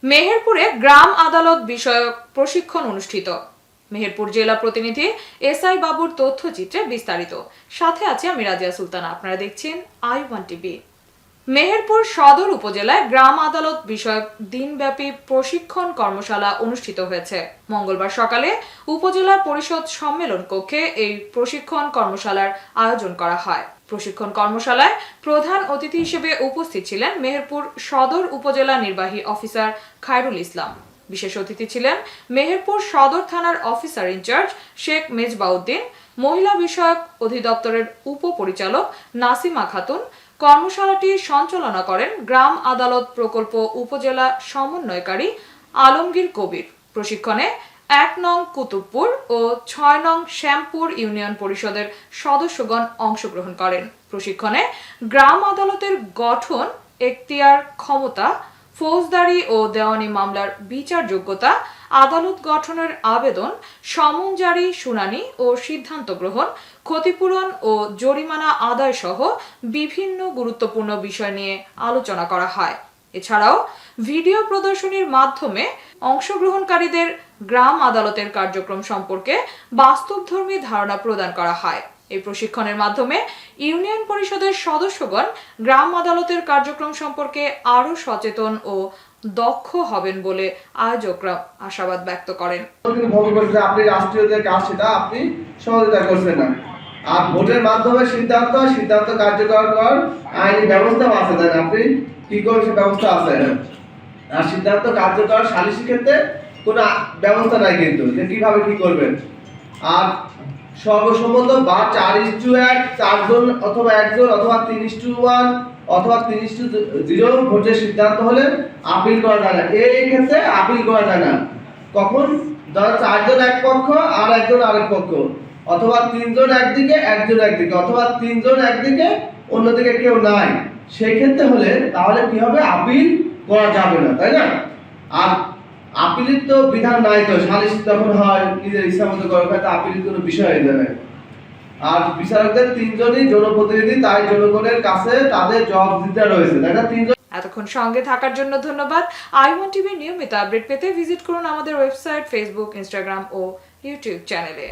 মেহেরপুরে গ্রাম আদালত বিষয়ক প্রশিক্ষণ অনুষ্ঠিত। মেহেরপুর জেলা প্রতিনিধি এসআই বাবুর তথ্যচিত্রে বিস্তারিত। সাথে আছে আমি রাজিয়া সুলতানা। আপনারা দেখছেন i1 টিভি। মেহেরপুর সদর উপজেলায় গ্রাম আদালত বিষয়ক দিনব্যাপী প্রশিক্ষণ কর্মশালা অনুষ্ঠিত হয়েছে। মঙ্গলবার সকালে উপজেলা পরিষদ সম্মেলন কক্ষে এই প্রশিক্ষণ কর্মশালার আয়োজন করা হয়। প্রশিক্ষণ কর্মশালায় প্রধান অতিথি হিসেবে উপস্থিত ছিলেন মেহেরপুর সদর উপজেলা নির্বাহী অফিসার খায়রুল ইসলাম। বিশেষ অতিথি ছিলেন মেহেরপুর সদর থানার অফিসার ইনচার্জ শেখ মেজবাউদ্দিন, মহিলা বিষয়ক অধিদপ্তরের উপপরিচালক নাসিমা খাতুন। কর্মশালাটি সঞ্চালনা করেন গ্রাম আদালত প্রকল্প উপজেলা সমন্বয়কারী আলমগীর কবির। প্রশিক্ষণে ১ নং কুতুবপুর ও ৬ নং শ্যামপুর ইউনিয়ন পরিষদের সদস্যগণ অংশগ্রহণ করেন। প্রশিক্ষণে গ্রাম আদালতের গঠন, এখতিয়ার, ক্ষমতা, ফৌজদারি ও দেওয়ানি মামলার বিচার যোগ্যতা, আদালত গঠনের আবেদন, সমন জারি, শুনানি ও সিদ্ধান্ত গ্রহণ, ক্ষতিপূরণ ও জরিমানা আদায় সহ বিভিন্ন গুরুত্বপূর্ণ বিষয় নিয়ে আলোচনা করা হয়। এছাড়াও ভিডিও প্রদর্শনীর মাধ্যমে অংশগ্রহণকারীদের গ্রাম আদালতের কার্যক্রম সম্পর্কে বাস্তবধর্মী ধারণা প্রদান করা হয়। এই প্রশিক্ষণের মাধ্যমে ইউনিয়ন পরিষদের সদস্যগণ গ্রাম আদালতের কার্যক্রম সম্পর্কে আরো সচেতন ও দক্ষ হবেন বলে আয়োজকরা আশাবাদ ব্যক্ত করেন। আপনি রাষ্ট্রীয় যে কাজ সেটা আপনি সহযোগিতা করছেন না, আর ভোটের মাধ্যমে সিদ্ধান্ত কার্যকর করার আইনি ব্যবস্থা আছে, তাই আপনি কি করবেন সে ব্যবস্থা আছে। আর সিদ্ধান্ত কার্যকর সালিসি ক্ষেত্রে কোনো ব্যবস্থা নাই, কিন্তু যে কিভাবে কি করবেন। আর সর্বসম্মত বা 4:1 চারজন অথবা একজন অথবা 3:1 অথবা 3:0 ভোটের সিদ্ধান্ত হলে আপিল করা যায় না। এই ক্ষেত্রে আপিল করা যায় না কখন? ধরো 4 জন এক পক্ষ আর একজন আরেক পক্ষ, অথবা 3 জন একদিকে একজন একদিকে, অথবা 3 জন একদিকে অন্যদিকে কেউ নাই, সেই ক্ষেত্রে হলে তাহলে কি হবে? আপিল করা যাবে না, তাই না? আর আপিলের তো বিধান নাই, তো সালিস যখন হয় নিজের ইচ্ছা মতো করা হয়, তা আপিলের কোনো বিষয় হয়ে যাবে। আর বিচারকদের 3 জনই জনপ্রতিনিধি, তাই জনগণের কাছে তাদের জবাবদিহিতা রয়েছে, তাই না? 3 জন। এতক্ষণ সঙ্গে থাকার জন্য ধন্যবাদ। i1 টিভি নিয়মিত আপডেট পেতে ভিজিট করুন আমাদের ওয়েবসাইট, ফেসবুক, ইনস্টাগ্রাম ও ইউটিউব চ্যানেলে।